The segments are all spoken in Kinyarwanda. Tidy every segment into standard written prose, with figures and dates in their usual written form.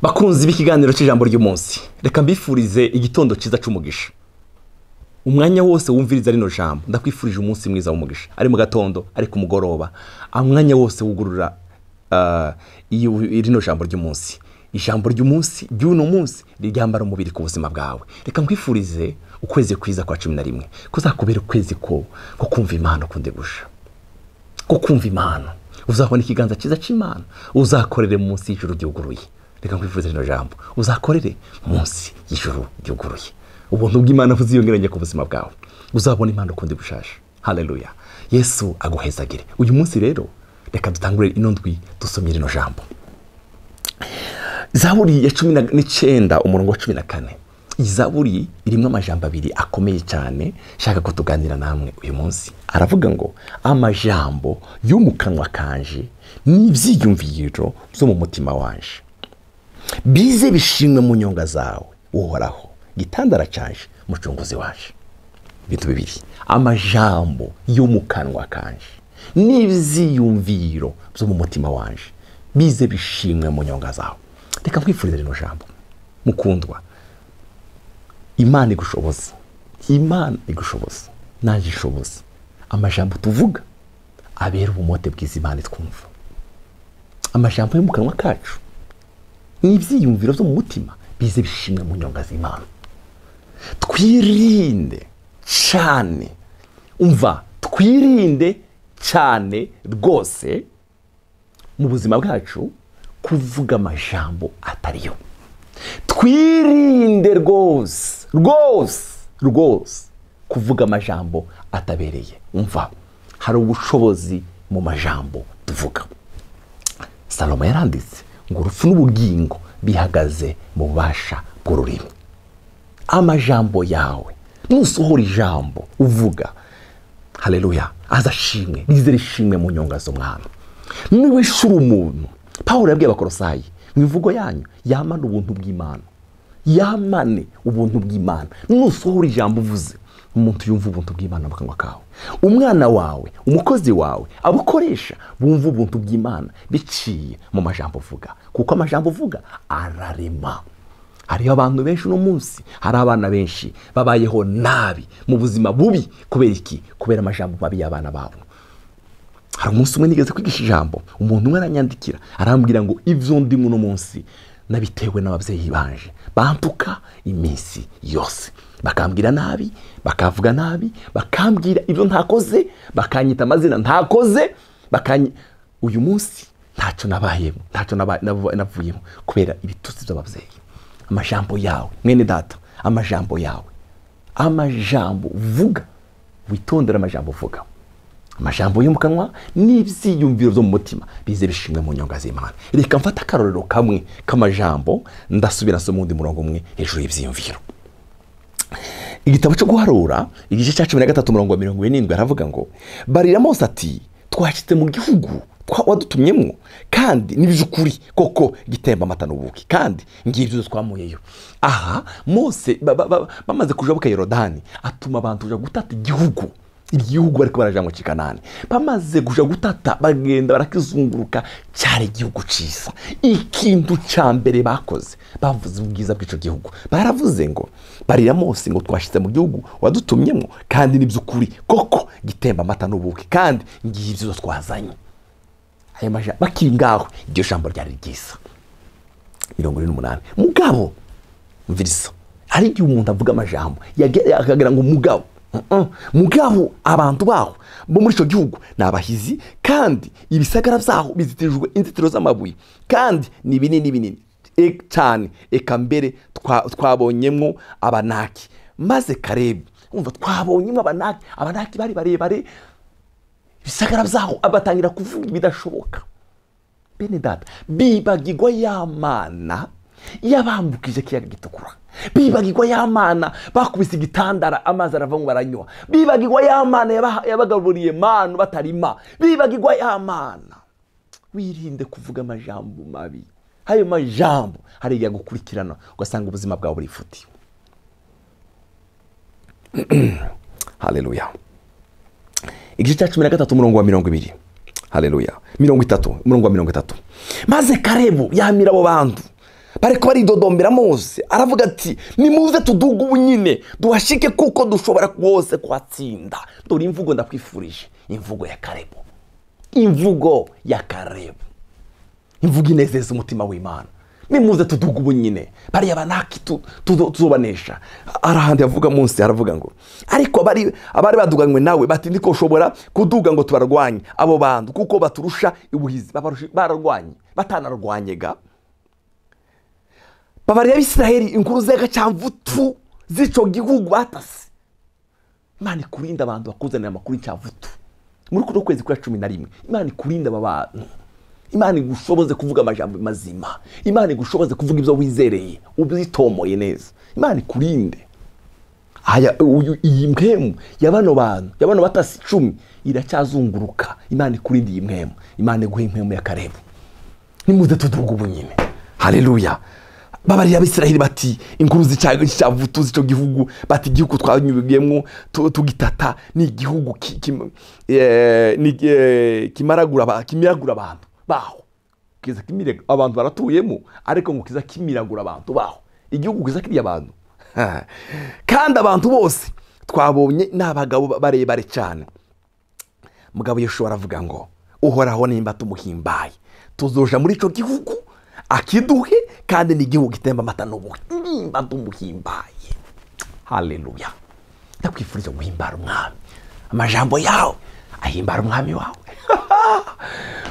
bakunzi b'ikiganiro cy'ijambo ry'umunsi, reka mbifurize igitondo cyiza cy'umugisha. Umwanya wose wumviriza rino jambo ndakwifurije umunsi mwiza w'umugisha, ari mu gatondo ari ku mugoroba, umwanya wose wugurura rino jambo ry'umunsi. Ijambo ry'umunsi ry'uno munsi ryambara umubiri ku buzima bwawe. Reka nkwifurize ukwezi kwiza kwa 11 kuzakubera ukwezi ko kumva Imana kunde gusha, ko kumva Imana uzabona ikiganza cyiza cy'Imana, uzakorere munsi y'ijuru ryuguruye. Reka nkwifurize rino jambo uzakorere munsi y'ijuru ryuguruye, ubuntu bw'Imana buziyongeranye ku buzima bwawe, uzabona Imana kunde gushasha. Haleluya, Yesu aguhezagire. Uyu munsi rero reka dutangure inondwi dusomye rino jambo. Zaburi ya 19 umurongo wa 14. Izaburi irimo amajambo abiri akomeye cyane shaka ko tuganira namwe uyu munsi. Aravuga ngo amajambo yo mu kanwa kanje n'ivyiyumviro byo mu mutima wanje bize bishimwe mu nyonga zawe uhoraho, gitandara canje mucunguzi waje. Bintu bibiri, amajambo yo mu kanwa kanje n'ivyiyumviro byo mu mutima wanje bize bishimwe mu nyonga zawe. Reka nkwifurize rino jambo mukundwa, Imana igushoboza, Imana igushoboza, naje ishoboza. Amajambo tuvuga abera ubumote bwiza Imana twumva. Amajambo yo mu kanwa kacu n'ivyiyumviro byo mu mutima bize bishimwe mu nyonga z'Imana. Twirinde cyane, umva, twirinde cyane rwose mu buzima bwacu kuvuga amajambo atariyo. Twirinde rwose kuvuga amajambo atabereye. Umva, hari ubushobozi mu majambo tuvuga. Salomo yaranditse ngo urupfu n'ubugingo bihagaze mu bubasha bw'ururimi. Amajambo yawe nusohora ijambo uvuga, haleluya, azashimwe, rize rishimwe mu nyonga z'Umwami. Niwe shuru umuntu, Pawulo yabwiye Abakolosayi, mwivugo yanyu yamane ubuntu bw'Imana, yamane ubuntu bw'Imana. Nusohora ijambo uvuze, umuntu yumva ubuntu bw'Imana mu kanwa kawe. Umwana wawe, umukozi wawe, abukoresha bumva ubuntu bw'Imana biciye mu majambo uvuga, kuko amajambo uvuga ararema. Hariho abantu benshi uno munsi, hari abana benshi babayeho nabi mu buzima bubi kubera iki? Kubera amajambo mabi y'abana babo. Hari umunsi umwe nigeze kwigisha ijambo, umuntu umwe aranyandikira arambwira ngo ivyo ndi muno munsi nabitewe n'abavyeyi banje, bampuka iminsi yose, bakambwira nabi, bakavuga nabi, bakambwira ivyo ntakoze, bakanyita amazina ntakoze, uyu munsi ntacyo nabayemo, ntacyo navuyemo kubera ibitutsi by'abavyeyi. Amajambo yawe mwene data, amajambo yawe, amajambo uvuga, witondera amajambo uvuga. Amajambo yo mu kanwa n'ivyiyumviro byo mu mutima bize bishimwe mu nyonga z'Imana. Reka mfata akarorero kamwe k'amajambo ndasubira so mu ndi murongo umwe hejuru y'ivyiyumviro. Igitabo cyo guharura igice cya 13 umurongo wa 27 aravuga ngo barira Mose ati twashitse mu gihugu wadutumyemo, kandi n'ibyukuri koko gitemba amata n'ubuki, kandi ngivyo twamuyeyo. Aha Mose bamaze kujabuka Yorodani atuma abantu kuja gutata igihugu bariko baraja mu Kanani. Bamaze kuja gutata bagenda barakizunguruka, cyari igihugu cyiza. Ikintu cya mbere bakoze bavuze ubwiza bw'ico gihugu, baravuze ngo barira Mose ngo twashitse mu gihugu wadutumyemo, kandi n'ibyukuri koko gitemba amata n'ubuki, kandi ngivyo twazanye. Aya maja bakingaho iryo jambo ryari ryiza. 28 mugabo mvirisa, ari igihe umuntu avuga amajambo yakagira ngo mugabo abantu baho bo muri ico gihugu nabahizi, kandi ibisagara byaho bizitirijwe inzitiro z'amabuye, kandi ni binini cyane, eka mbere twabonyemo Abanaki. Maze Kalebu, umva, twabonyemo Abanaki bari barebare, ibisagara byaho abatangira kuvuga bidashoboka. Bene data, bibagirwa y'Amana yabambukije kiyaga gitukura, bibagirwa y'Amana bakubise igitandara amazi aravamo baranywa, bibagirwa y'Amana yabagaburiye manu batarima, bibagirwa y'Amana. Wirinde kuvuga amajambo mabi. Hayo majambo hari gukurikirana ugasanga ubuzima bwawe buri futi. Haleluya. Igice cya 13 umurongo wa 20. Haleluya. 30 umurongo wa 30. Maze Kalebu yamira abo bantu bariko baridodombera Mose aravuga ati nimuze tuduga ubu nyine duhashike kuko dushobora rwose kuhatsinda. Dore imvugo ndakwifurije, imvugo ya Kalebu, imvugo ya Kalebu, imvugo inezeza umutima w'Imana. Nimuze tuduga ubu nyine bariya banaki tuzobanesha. Arahandi yavuga Mose aravuga ngo ariko abari baduganywe nawe bati ndiko ushobora kuduga ngo tubarwanye abo bantu kuko baturusha ubuhizi. Bararwanye batanarwanyega babariya Bisiraheli inkuru zega cyamvutu zico gihugu batase. Imana ikurinda abantu bakuzanira amakuru cyamvutu muri kuno kwezi kwa 11. Imana ikurinda abantu, Imana igushoboze kuvuga amajambo mazima, Imana igushoboze kuvuga ibyo wizereye ubizitomoye neza. Imana ikurinde. Aya iyi mpemu y'abano bantu y'abano batasi 10 iracyazunguruka. Imana ikurinde iyi mpemu, Imana iguhe impemu ya Kalebu. Nimuze tuduga ubu nyine. Haleluya. Babariya Bisiraheli bati inkuru zicyavutu zico gihugu bati igihugu twanyubigiyemo tugitata ni igihugu kimiragura abantu baho. Kiza kimiragura abantu baratuyemo ariko ngo kiza kimiragura abantu baho. Igihugu kiza kiri abantu kandi abantu bose twabonye n'abagabo barebare cyane. Mugabo Yoshua aravuga ngo uhoraho nimba tumuhimbaye tuzoja muri ico gihugu akiduhe kandi ni igihugu gitemba amata n'ubuki nimba tumuhimbaye. Haleluya. Ndakwifuriza guhimbara umwami, amajambo yawe ahimbara umwami wawe.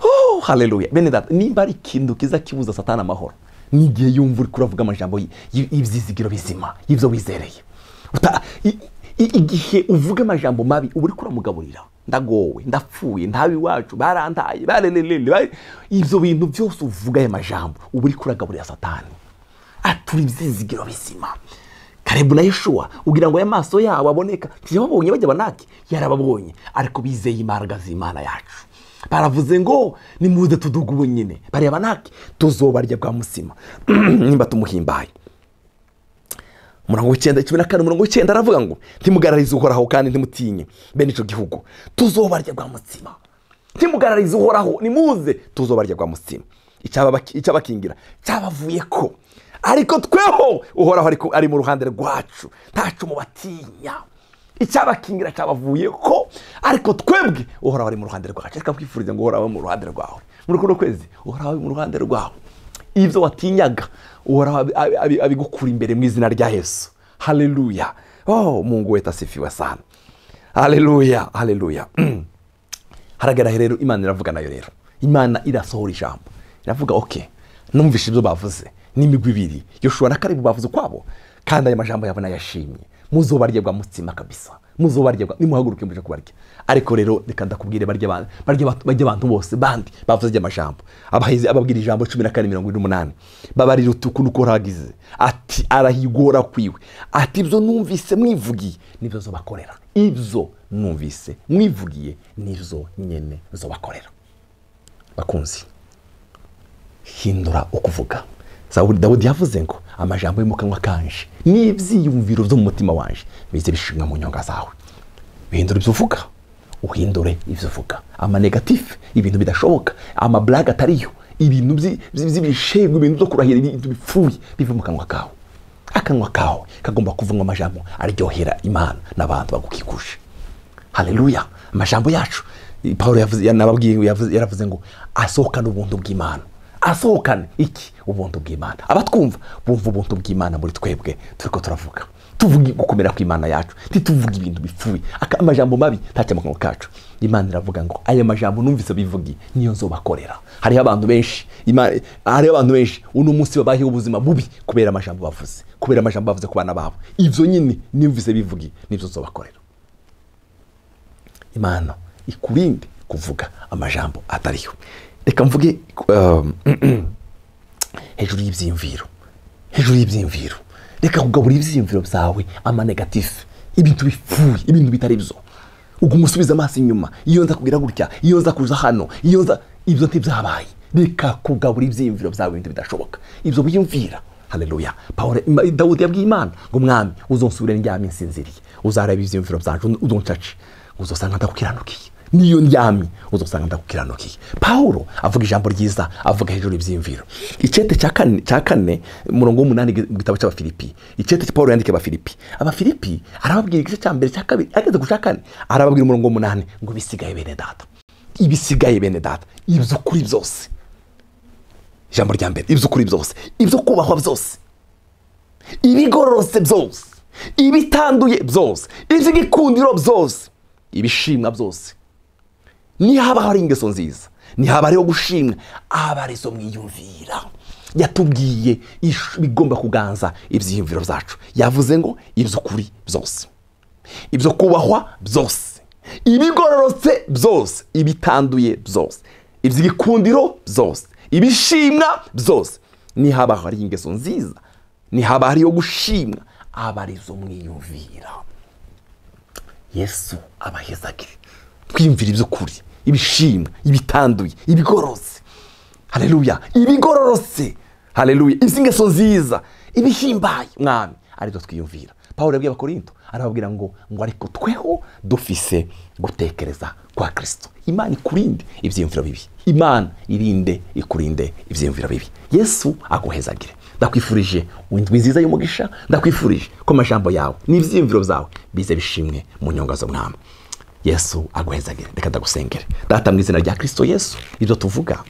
Oh, haleluya. Bene data, nimba ari ikintu kiza kibuza Satani amahoro nigiye yumva uri kuravuga amajambo y'ivyizigiro bizima y'ivyo wizereye. Igihe uvuga amajambo mabi uri kuramugaburira, ndagowe ndapfuye ntabi wacu barantaye barelelele ivyo bintu byose uvuga aya majambo uri kuragaburira Satani. Aturi ivyizigiro bizima. Kalebu na Yoshua ugira ngo y'amaso yabo aboneka ntibabonye bajya banaki yarababonye ariko bizeye imbaraga z'Imana yacu. Baravuze ngo nimuze tuduga ubu nyine bariya banaki tuzobarya bwa musima nimba tumuhimbaye. Murongo 9:14 aravuga ngo ntimugararize uhoraho kandi ntimutinye bene ico gihugu tuzobarya bwa musima. Ntimugararize uhoraho nimuze tuzobarya bwa musima. Icyabakingira cyabavuye ko ariko tweho uhoraho ari mu ruhande rwacu ntacu mubatinya. Icyabakingira cyabavuye ko ariko twebwe uhoraho ari mu ruhande rwacu. Reka kwifuriza ngo uhoraho mu ruhande rwawe muri kuno kwezi, uhoraho mu ruhande rwawe. Ivyo watinyaga uhoraho abigukura imbere mu izina rya Yesu. Haleluya. Oh, Mungu wetu asifiwe sana. Haleluya, haleluya. Haragera rero Imana iravuga nayo rero. Imana irasohora ijambo. Iravuga okay, numvishe ibyo bavuze n'imigwi ibiri Yoshua na Kalebu bavuze kwabo kandi aya majambo yabona yashimye. Muzobarya bwa mutsima kabisa, muzobarya nimuhaguruke muje kubarya. Ariko rero reka ndakubwire barya abantu bose bandi bavuze amajambo abahize ababwira ijambo 14:28 babarira utukuntu ko ragize ati arahigora kwiwe ati ibyo numvise mwivugiye nibyo zo bakorera, ibyo numvise mwivugiye nibyo nyene zo bakorera. Bakunzi, hindura ukuvuga. Dawudi yavuze ngo amajambo yo mu kanwa kanje n'ivyiyumviro byo mu mutima wanje bize bishinga mu nyonga zawe. Bihindura ibyo uvuga, uhindure ibyo uvuga. Ama negative, ibintu bidashoboka, ama blague atariyo, ibintu by'ibishego, ibintu byo kurahira, ibintu bipfuye biva mu kanwa kawe. Akanwa kawe kagomba kuvuga amajambo aryohera Imana n'abantu bagukikuje. Haleluya. Amajambo yacu Paulo yaravuze ngo asohokana ubuntu bw'Imana. Asohokane iki? Ubuntu bw'Imana. Abatwumva bumva ubuntu bw'Imana muri twebwe turiko turavuga. Tuvuga gukomera kw'Imana yacu, tituvuga ibintu bipfuye. Amajambo mabi ntacyo mu kanwa kacu. Imana iravuga ngo aya majambo numvise bivugi niyo nzobakorera. Hari abantu benshi uno munsi babayeho ubuzima bubi kubera amajambo bavuze, kubera amajambo bavuze ku bana babo. Ivyo nyine numvise bivugi nivyo nzobakorera. Imana ikurinde kuvuga amajambo atariyo. Reka mvuge hejuru y'ibyiyumviro. Reka kugabura ibyiyumviro byawe ama negative, ibintu bipfuye, ibintu bitari byo. Ugumusubiza amaso inyuma, iyo nza kugira gutya, iyo nza kuza hano, iyo nza ibyo ntibyabaye. Reka kugabura ibyiyumviro byawe ibintu bidashoboka. Ibyo biyumvira. Haleluya. Dawudi yabwiye Imana ngo mwami uzonsubire ndyamye nsinziriye. Uzareba ibyiyumviro byacu udoncace. Uzosanga ndakukiranukiye. niyo ndyamye uzosanga ndagukiranukiye. Pawulo avuga ijambo ryiza, avuga hejuru iby'imviro. Icete cya kane umurongo w'8 mu gitabo cy'Abafilipi, icete Pawulo yandike Abafilipi arababwira igice cya mbere cya kabiri ageze ku cya kane, arababwira umurongo w'8 ngo bisigaye bene data, ibisigaye bene data, ibyo kuri byose. Ijambo rya mbere, ibyo kuri byose, ibyo kubahwa byose, ibigororotse byose, ibitanduye byose, iby'igikundiro byose, ibishimwa byose, nihaba hari ingeso nziza, nihaba hariho gushimwa, aba arizo mwiyumvira. Yatubwiye bigomba kuganza ibyiyumviro byacu. Yavuze ngo ibyo kuri byose, ibyo kubahwa byose, ibigororotse byose, ibitanduye byose, iby'igikundiro byose, ibishimwa byose, nihaba hari ingeso nziza, nihaba hariho gushimwa, aba arizo mwiyumvira. Yesu abahezagire twiyumvira ibyo kuri, ibishimwa, ibitanduye, ibigororotse, haleluya, ibigororotse, haleluya, iby'ingeso nziza, ibihimbaye mwami, arizo twiyumvira. Pawulo yabwiye Abakorinto arababwira ngo ariko tweho dufise gutekereza kwa Kristo. Imana ikurinde ibyiyumviro bibi, Imana irinde ikurinde ibyiyumviro bibi. Yesu aguhezagire. Ndakwifurije indwi nziza y'umugisha, ndakwifurije ko amajambo yawe n'ibyiyumviro byawe bize bishimwe mu nyonga zo mwami. Yesu aguhezagire. Reka ndagusengere. Data mu izina rya Kristo Yesu, ibyo tuvuga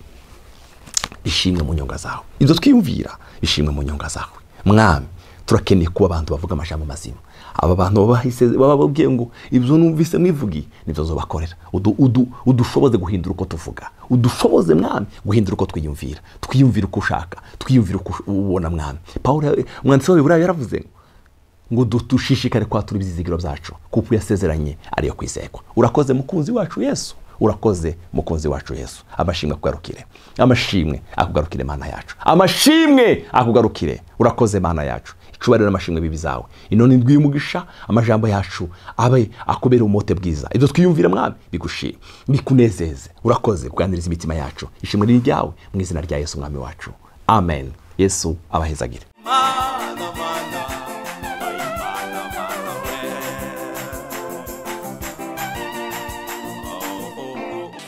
bishimwe mu nyonga zawe, ibyo twiyumvira bishimwe mu nyonga zawe mwami. Turakeneye kuba abantu bavuga amajambo mazima. Aba bantu bababwiye ngo ibyo numvise mwivugiye nibyo zobakorera. Udushoboze guhindura uko tuvuga, udushoboze mwami guhindura uko twiyumvira, twiyumvira uko ushaka, twiyumvira uko ubona mwami. Pawulo umwanditsi w'Abahebureyo yaravuze ngo dushishikare kwatura ibyizigiro byacu, kuko yasezeranye ariyo kwizerwa. Urakoze mukunzi wacu Yesu, urakoze mukunzi wacu Yesu. Amashimwe akugarukire, amashimwe akugarukire Mana yacu, amashimwe akugarukire. Urakoze Mana yacu, icubahiro n'amashimwe bibi zawe. Inone indwi y'umugisha, amajambo yacu abe akubera umote bwiza, ibyo twiyumvira mwami bigushime, bikunezeze. Urakoze kuganiriza imitima yacu, ishimwe ryawe mu izina rya Yesu mwami wacu, amen. Yesu abahezagire.